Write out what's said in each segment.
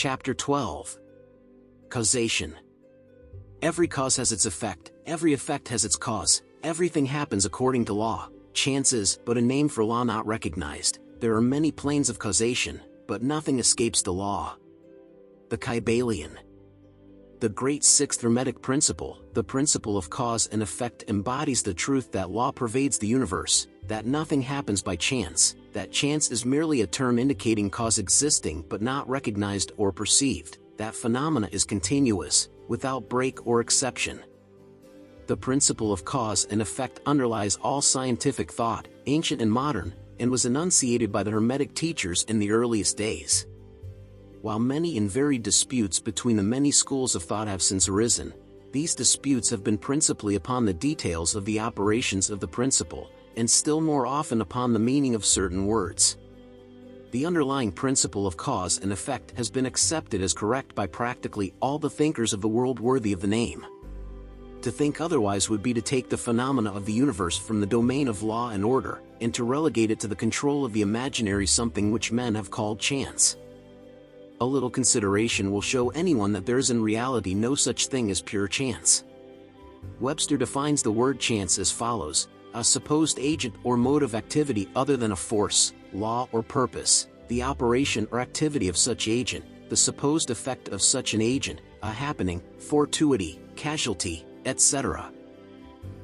Chapter 12. Causation. Every cause has its effect, every effect has its cause, everything happens according to law. Chance is but a name for law not recognized. There are many planes of causation, but nothing escapes the law. The Kybalion. The great sixth Hermetic principle, the principle of cause and effect, embodies the truth that law pervades the universe, that nothing happens by chance, that chance is merely a term indicating cause existing but not recognized or perceived, that phenomena is continuous, without break or exception. The principle of cause and effect underlies all scientific thought, ancient and modern, and was enunciated by the Hermetic teachers in the earliest days. While many and varied disputes between the many schools of thought have since arisen, these disputes have been principally upon the details of the operations of the principle, and still more often upon the meaning of certain words. The underlying principle of cause and effect has been accepted as correct by practically all the thinkers of the world worthy of the name. To think otherwise would be to take the phenomena of the universe from the domain of law and order, and to relegate it to the control of the imaginary something which men have called chance. A little consideration will show anyone that there is in reality no such thing as pure chance. Webster defines the word chance as follows: a supposed agent or mode of activity other than a force, law or purpose, the operation or activity of such agent, the supposed effect of such an agent, a happening, fortuity, casualty, etc.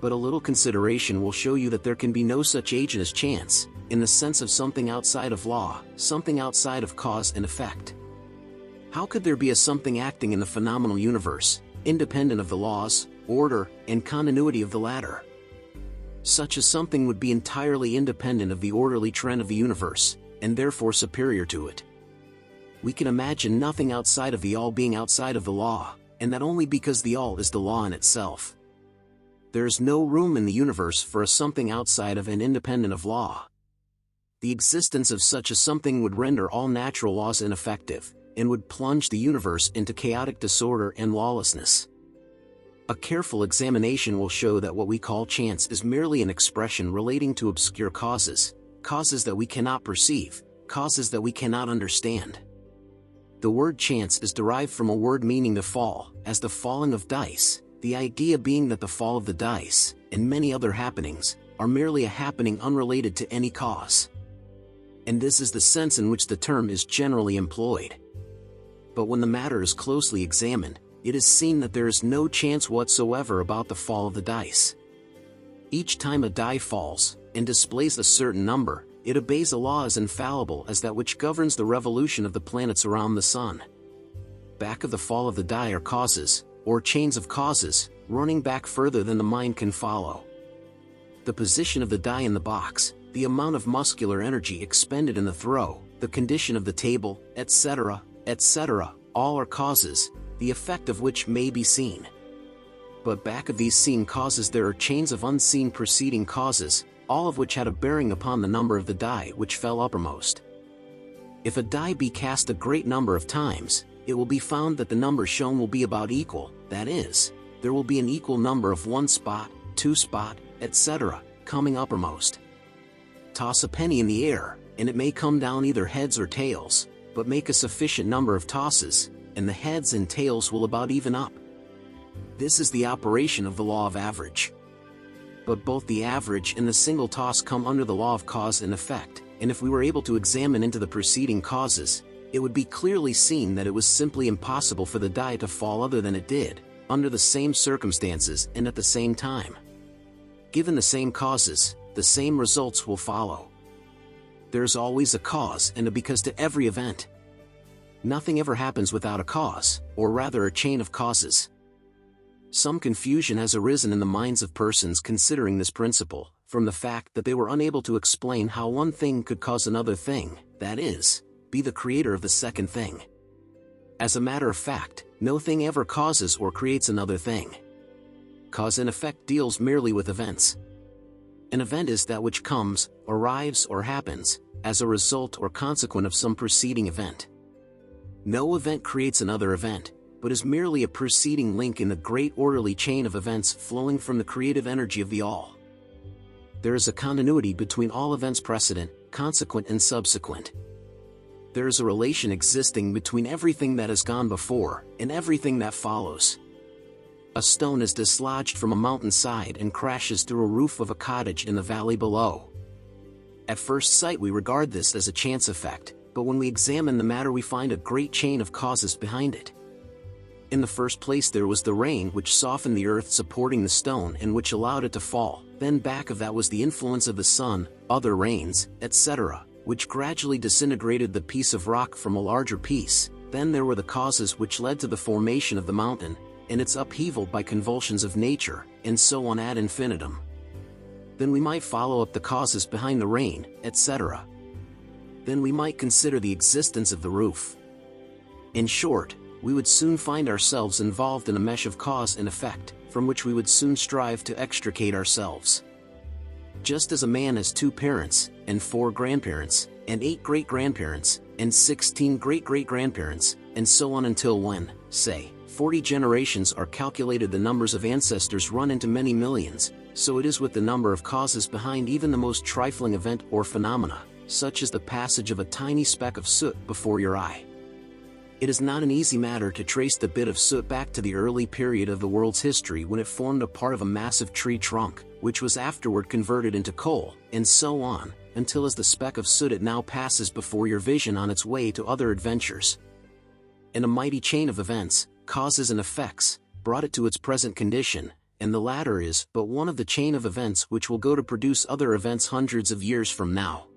But a little consideration will show you that there can be no such agent as chance, in the sense of something outside of law, something outside of cause and effect. How could there be a something acting in the phenomenal universe, independent of the laws, order, and continuity of the latter? Such a something would be entirely independent of the orderly trend of the universe, and therefore superior to it. We can imagine nothing outside of the all being outside of the law, and that only because the all is the law in itself. There is no room in the universe for a something outside of and independent of law. The existence of such a something would render all natural laws ineffective, and would plunge the universe into chaotic disorder and lawlessness. A careful examination will show that what we call chance is merely an expression relating to obscure causes, causes that we cannot perceive, causes that we cannot understand. The word chance is derived from a word meaning the fall, as the falling of dice, the idea being that the fall of the dice, and many other happenings, are merely a happening unrelated to any cause. And this is the sense in which the term is generally employed. But when the matter is closely examined, it is seen that there is no chance whatsoever about the fall of the dice. Each time a die falls, and displays a certain number, it obeys a law as infallible as that which governs the revolution of the planets around the sun. Back of the fall of the die are causes, or chains of causes, running back further than the mind can follow. The position of the die in the box, the amount of muscular energy expended in the throw, the condition of the table, etc., etc., all are causes, the effect of which may be seen. But back of these seen causes there are chains of unseen preceding causes, all of which had a bearing upon the number of the die which fell uppermost. If a die be cast a great number of times, it will be found that the number shown will be about equal, that is, there will be an equal number of 1 spot, 2 spot, etc., coming uppermost. Toss a penny in the air, and it may come down either heads or tails, but make a sufficient number of tosses, and the heads and tails will about even up. This is the operation of the law of average. But both the average and the single toss come under the law of cause and effect, and if we were able to examine into the preceding causes, it would be clearly seen that it was simply impossible for the die to fall other than it did, under the same circumstances and at the same time. Given the same causes, the same results will follow. There's always a cause and a because to every event. Nothing ever happens without a cause, or rather a chain of causes. Some confusion has arisen in the minds of persons considering this principle, from the fact that they were unable to explain how one thing could cause another thing, that is, be the creator of the second thing. As a matter of fact, no thing ever causes or creates another thing. Cause and effect deals merely with events. An event is that which comes, arrives or happens, as a result or consequent of some preceding event. No event creates another event, but is merely a preceding link in the great orderly chain of events flowing from the creative energy of the all. There is a continuity between all events precedent, consequent and subsequent. there is a relation existing between everything that has gone before and everything that follows. A stone is dislodged from a mountainside and crashes through a roof of a cottage in the valley below. At first sight we regard this as a chance effect, but when we examine the matter we find a great chain of causes behind it. In the first place there was the rain which softened the earth supporting the stone and which allowed it to fall, then back of that was the influence of the sun, other rains, etc., which gradually disintegrated the piece of rock from a larger piece. Then there were the causes which led to the formation of the mountain, and its upheaval by convulsions of nature, and so on ad infinitum. Then we might follow up the causes behind the rain, etc. Then we might consider the existence of the roof. In short, we would soon find ourselves involved in a mesh of cause and effect, from which we would soon strive to extricate ourselves. Just as a man has 2 parents, and 4 grandparents, and 8 great-grandparents, and 16 great-great-grandparents, and so on until when, say, 40 generations are calculated the numbers of ancestors run into many millions, so it is with the number of causes behind even the most trifling event or phenomena, such as the passage of a tiny speck of soot before your eye. It is not an easy matter to trace the bit of soot back to the early period of the world's history when it formed a part of a massive tree trunk, which was afterward converted into coal, and so on, until as the speck of soot it now passes before your vision on its way to other adventures. In a mighty chain of events, causes and effects, brought it to its present condition, and the latter is but one of the chain of events which will go to produce other events hundreds of years from now.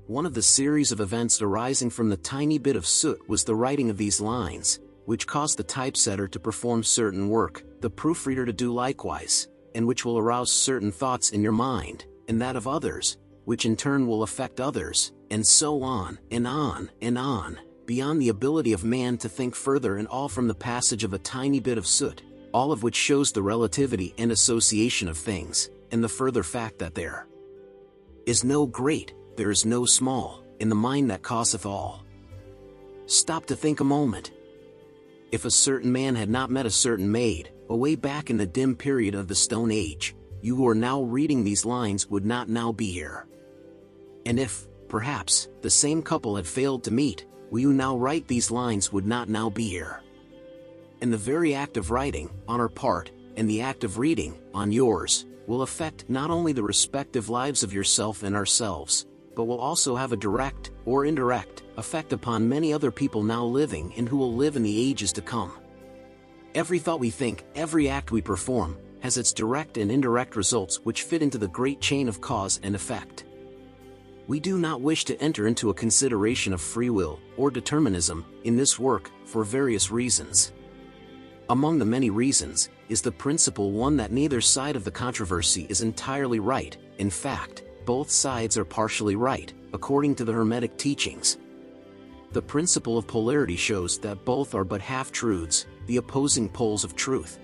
One of the series of events arising from the tiny bit of soot was the writing of these lines, which caused the typesetter to perform certain work, the proofreader to do likewise, and which will arouse certain thoughts in your mind, and that of others, which in turn will affect others, and so on, and on, and on, beyond the ability of man to think further, and all from the passage of a tiny bit of soot, all of which shows the relativity and association of things, and the further fact that there is no great, there is no small, in the mind that causeth all. Stop to think a moment. If a certain man had not met a certain maid, away back in the dim period of the Stone Age, you who are now reading these lines would not now be here. And if, perhaps, the same couple had failed to meet, we who now write these lines would not now be here. And the very act of writing, on our part, and the act of reading, on yours, will affect not only the respective lives of yourself and ourselves, but will also have a direct, or indirect, effect upon many other people now living and who will live in the ages to come. Every thought we think, every act we perform, has its direct and indirect results which fit into the great chain of cause and effect. We do not wish to enter into a consideration of free will, or determinism, in this work, for various reasons. Among the many reasons, is the principal one that neither side of the controversy is entirely right. In fact, both sides are partially right, according to the Hermetic teachings. The principle of polarity shows that both are but half-truths, the opposing poles of truth.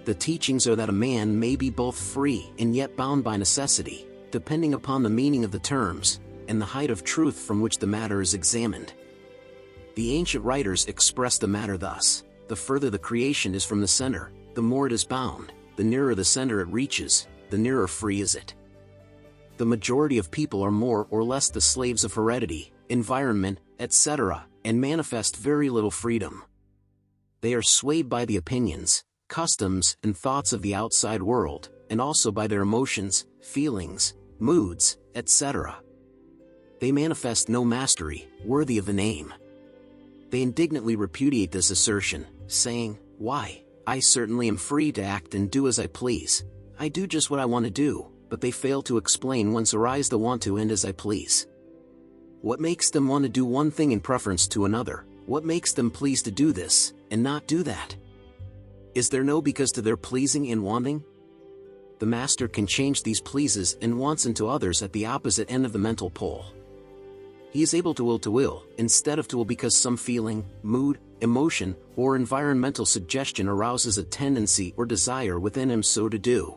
The teachings are that a man may be both free and yet bound by necessity, depending upon the meaning of the terms, and the height of truth from which the matter is examined. The ancient writers express the matter thus: the further the creation is from the center, the more it is bound, the nearer the center it reaches, the nearer free is it. The majority of people are more or less the slaves of heredity, environment, etc., and manifest very little freedom. They are swayed by the opinions, customs, and thoughts of the outside world, and also by their emotions, feelings, moods, etc. They manifest no mastery, worthy of the name. They indignantly repudiate this assertion, saying, "Why, I certainly am free to act and do as I please. I do just what I want to do," but they fail to explain whence arise the want to and as I please. What makes them want to do one thing in preference to another? What makes them please to do this, and not do that? Is there no because to their pleasing and wanting? The master can change these pleases and wants into others at the opposite end of the mental pole. He is able to will, instead of to will, because some feeling, mood, emotion, or environmental suggestion arouses a tendency or desire within him so to do.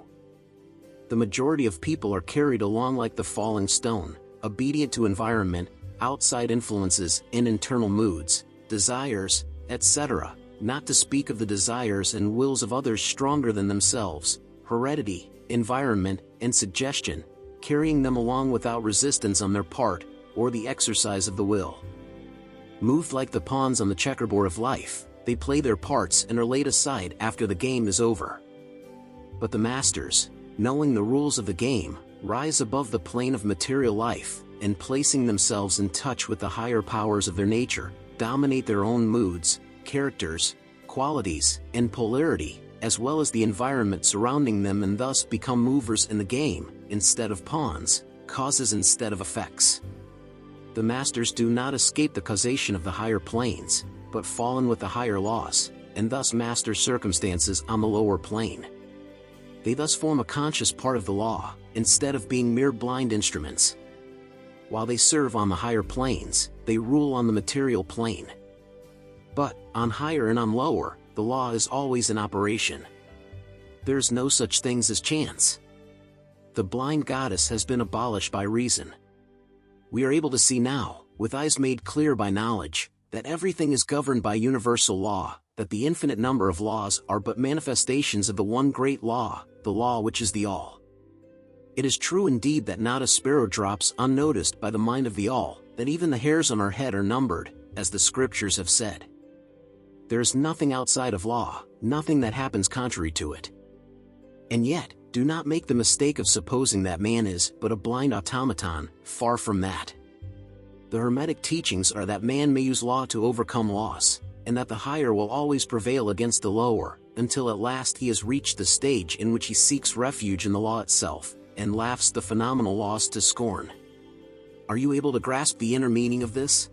The majority of people are carried along like the falling stone, obedient to environment, outside influences, and internal moods, desires, etc., not to speak of the desires and wills of others stronger than themselves, heredity, environment, and suggestion, carrying them along without resistance on their part, or the exercise of the will. Moved like the pawns on the checkerboard of life, they play their parts and are laid aside after the game is over. But the masters, knowing the rules of the game, rise above the plane of material life, and placing themselves in touch with the higher powers of their nature, dominate their own moods, characters, qualities, and polarity, as well as the environment surrounding them, and thus become movers in the game, instead of pawns, causes instead of effects. The masters do not escape the causation of the higher planes, but fall in with the higher laws, and thus master circumstances on the lower plane. They thus form a conscious part of the law, instead of being mere blind instruments. While they serve on the higher planes, they rule on the material plane. But, on higher and on lower, the law is always in operation. There's no such things as chance. The blind goddess has been abolished by reason. We are able to see now, with eyes made clear by knowledge, that everything is governed by universal law, that the infinite number of laws are but manifestations of the one great law, the law which is the All. It is true indeed that not a sparrow drops unnoticed by the mind of the All, that even the hairs on our head are numbered, as the scriptures have said. There is nothing outside of law, nothing that happens contrary to it. And yet, do not make the mistake of supposing that man is but a blind automaton, far from that. The Hermetic teachings are that man may use law to overcome laws, and that the higher will always prevail against the lower, until at last he has reached the stage in which he seeks refuge in the law itself, and laughs the phenomenal laws to scorn. Are you able to grasp the inner meaning of this?